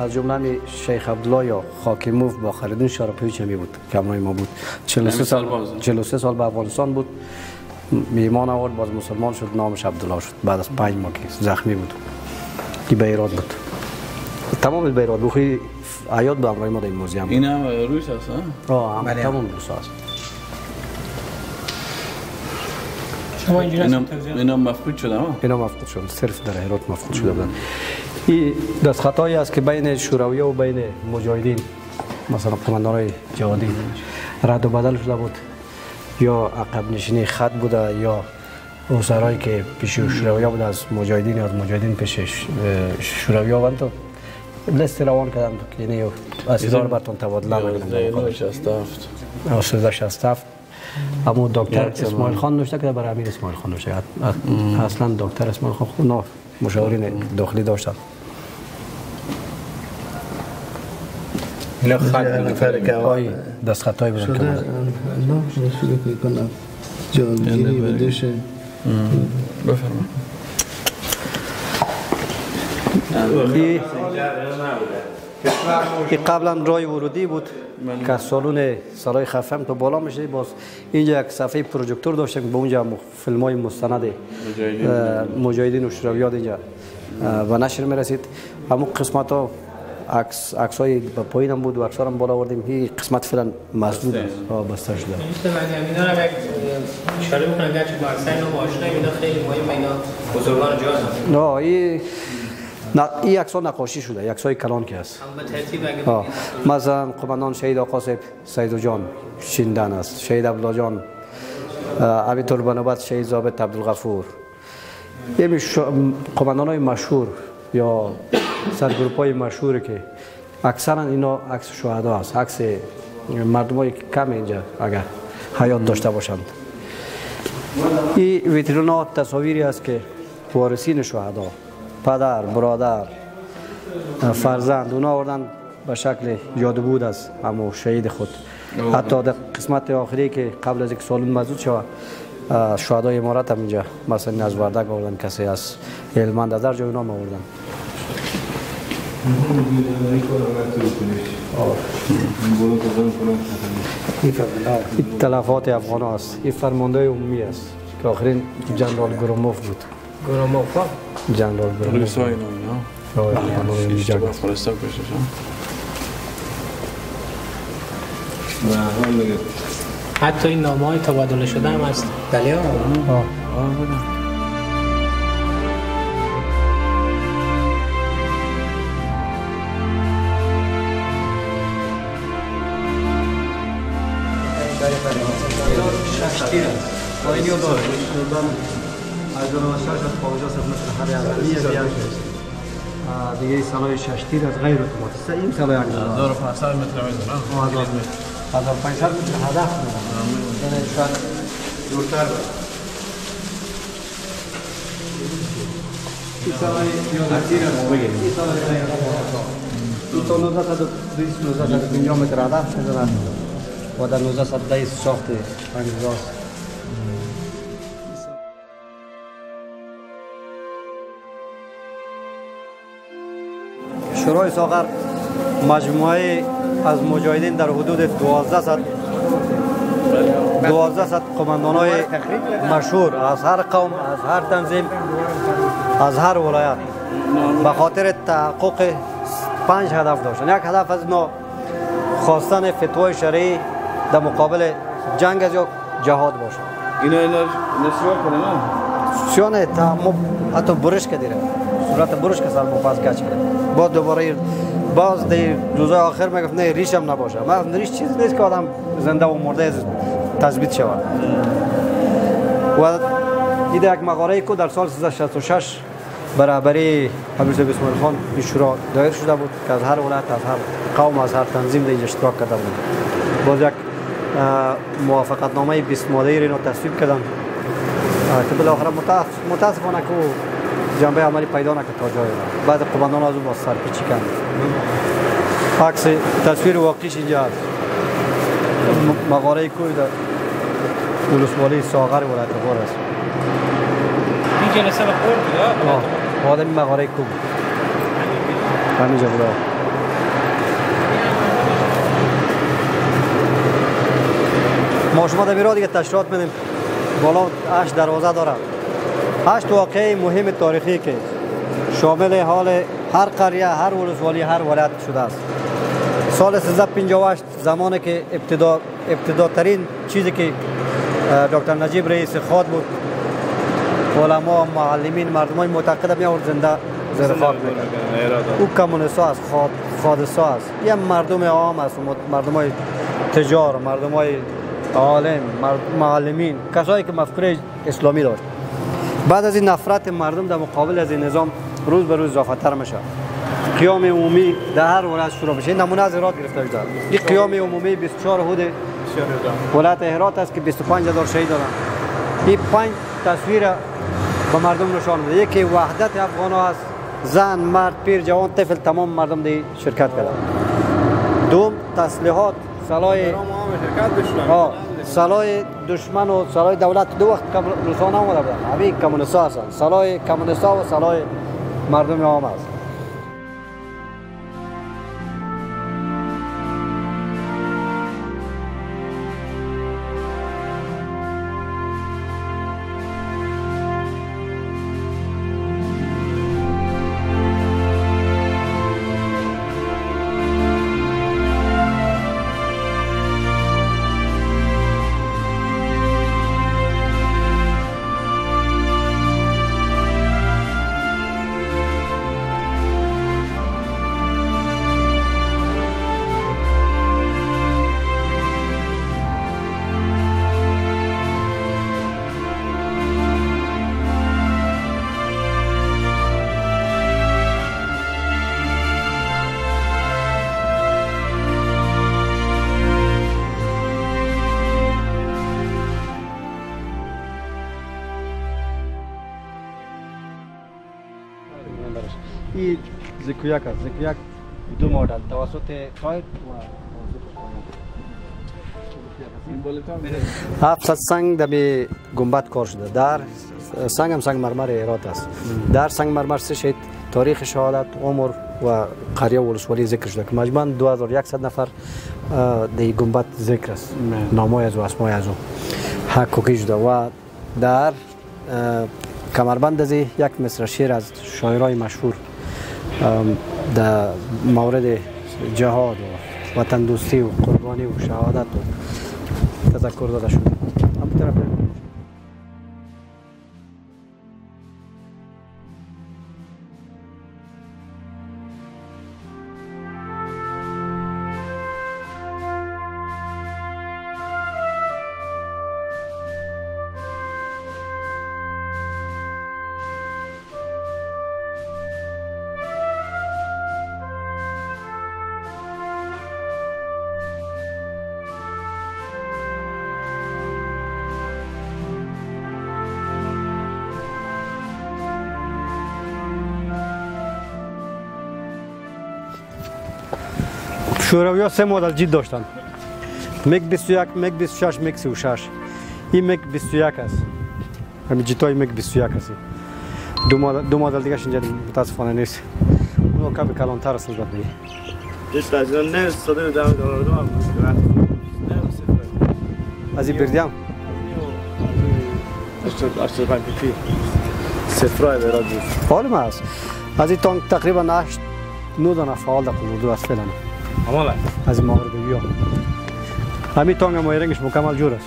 از جمله شیخ عبدالله یا خاکیموف با خریدون شرابی می بود کمرای ما بود 43 سال به افغانستان بود میمان آورد باز مسلمان شد نامش عبدالله شد بعد از 5 ماه که زخمی بود که به ایراد بود تمام به ایراد بخوی عیاد به امرای ما در این موزیم این هم روس هست ها؟ تمام روس هست شما اینا مفقود شده ها؟ اینا مفقود شد صرف در هرات مفقود شده بودن این دست خطایی است که بین شوروی و بین مجاهدین مثلا قماندانای جهادی رد و بدل شده بود یا عقب نشینی خط بوده یا اسرایی که پیش شوروی بود از مجاهدین یا از مجاهدین پیش شوروی بود تو لیست روان کردن یعنی اسیدار براتون تبادله می‌کنن 1367 اما دکتر اسماعیل خان نوشته که برای امیر اسماعیل خان نوشته اصلا دکتر اسماعیل خان خود مشاورین داخلی داشتن اینا خط که دست خطایی بودن که الله رسول کنم جانگیری بدش بفرمایید این قبلا رای ورودی بود که سالون سرای خفم تو بالا میشه باز اینجا یک صفحه پروژکتور داشتیم به اونجا فیلم های مستند مجاهدین و شورویات اینجا و نشر میرسید همون قسمت ها عکس های با پایین هم بود و عکس ها هم بالا آوردیم این قسمت فعلا مسدود است بسته شده اینا رو یک اشاره بکنم گرچه بارسای اینا با آشنایی اینا خیلی مهمه اینا بزرگان جهان نه این عکس ها نقاشی شده عکس های کلان که است به ترتیب اگه مثلا قماندان شهید آقا صاحب سیدو جان شیندن است شهید عبدالله جان همینطور به نوبت شهید ضابط عبدالغفور یه قماندان های مشهور یا سرگروپ های مشهوری که اکثرا اینا عکس شهدا است عکس مردم های کم اینجا اگر حیات داشته باشند این ویترین ها تصاویری است که وارثین شهدا پدر برادر فرزند اونا آوردن به شکل یادبود از همو شهید خود حتی در قسمت آخری که قبل از یک سالون مزود شد شهدای امارات هم اینجا مثلا از وردک آوردن کسی از هلمند از هر جای اونا آوردن این تلفات افغان است این فرمانده عمومی است که آخرین جنرال گروموف بود جنرال گروموف حتی این نامه های تبادله شده هم هست بله اینو داره از دانشش از 50 سال مثل هر اولیه دیگه سالای 6 تیر از غیر اتوماتیک این سالای 1500 متر میزنه 1500 متر هدف میزنه یعنی شاید دورتر این سالای 11 تیر است این سالای غیر اتوماتیک 1950 متر هدف میزنه و در 1910 ساخت انگیزاست شورای ساغر مجموعه از مجاهدین در حدود 1200 قماندانای مشهور از هر قوم از هر تنظیم از هر ولایت به خاطر تحقق 5 هدف داشتن. یک هدف از اینا خواستن فتوای شرعی در مقابل جنگ از یا جهاد باشه. اینا سیاه کنه نه؟ سیاه نه، حتی برش که دیره صورت برش که سر مفاز کچ کرده بعد دوباره باز در روزای آخر میگفت نه ریش هم نباشه. ما ریش چیز نیست که آدم زنده و مرده تثبیت شود. و این یک مقاله کو در سال 1366 برابری عبدالعزیز اسماعیل خان این شورا دایر شده بود که از هر ولایت، از هر قوم، از هر تنظیم در اینجا اشتراک کرده بود. باز یک موافقت نامه 20 ماده‌ای را تصویب کردن که بالاخره متاسفانه که جنبه عملی پیدا نکرد تا جای را. بعد قوماندان از او با سرپیچی کردن. عکس تصویر واقعیش اینجا هست. مقاله کوی در ولسوالی ساغر ولایت غور است. این جلسه به خورد بود؟ آدمی مقاله کو بود. همینجا بود. ما شما در بیرا دیگه تشریحات میدیم. بالا 8 دروازه داره. 8 واقعه مهم تاریخی که شامل حال هر قریه، هر ولسوالی، هر ولایت شده است. سال 1358 زمانی که ابتداترین چیزی که دکتر نجیب رئیس خاد بود، علما، معلمین، مردمای معتقد می آورد زنده زیر خاک میکرد. او کمونیست است، خادسا است. یه مردم عام است، مردمای تجار، مردمای عالم، معلمین، کسایی که مفکوره اسلامی داشت. بعد از این نفرت مردم در مقابل از این نظام روز به روز اضافه‌تر میشه. قیام عمومی در هر ولایت شروع بشه. این نمونه از هرات گرفته شده. این قیام عمومی 24 حدود ولایت هرات است که 25000 شهید دادن. این 5 تصویر به مردم نشان میده. یکی وحدت افغان‌ها است. زن، مرد، پیر، جوان، طفل تمام مردم دی شرکت کردن. دوم تسلیحات، سلاح دشمن و سلاح دولت دو وقت روسان آمده بودن. همین کمونیست‌ها هستند. سلاح کمونیست‌ها و سلاح مردم عام است. این زکویک است. زکویک دو مدل توسط فایر و 700 سنگ در گنبد کار شده. در سنگ هم سنگ مرمر هرات است. در سنگ مرمر سه شهید تاریخ شهادت، عمر و قریه و ولسوالی ذکر شده که مجموعاً 2100 نفر در گنبد ذکر است. نامای از و اسمای از او حقوقی شده. و در کمربند از یک مصرع شعر از شاعرای مشهور در مورد جهاد و وطن دوستی و قربانی و شهادت و تذکر داده شده. هم طرف شوروی‌ها 3 مدل جیت داشتند. میگ 21، میگ 26، میگ 36. این میگ 21 است. همین جیتای میگ 21 است. دو مدل دیگه اینجا متاسفانه نیست. اون کمی کلانتر است نسبت به این. جست از اون نه صدای دام دارم. از این بردیم. اشتر پنج پی. صفرای برای فعال ما است. از این تانک تقریبا 8 9 دانه فعال در اردو است فعلا. عمالا از این مورد بیا. همین تانک هم رنگش مکمل جور است.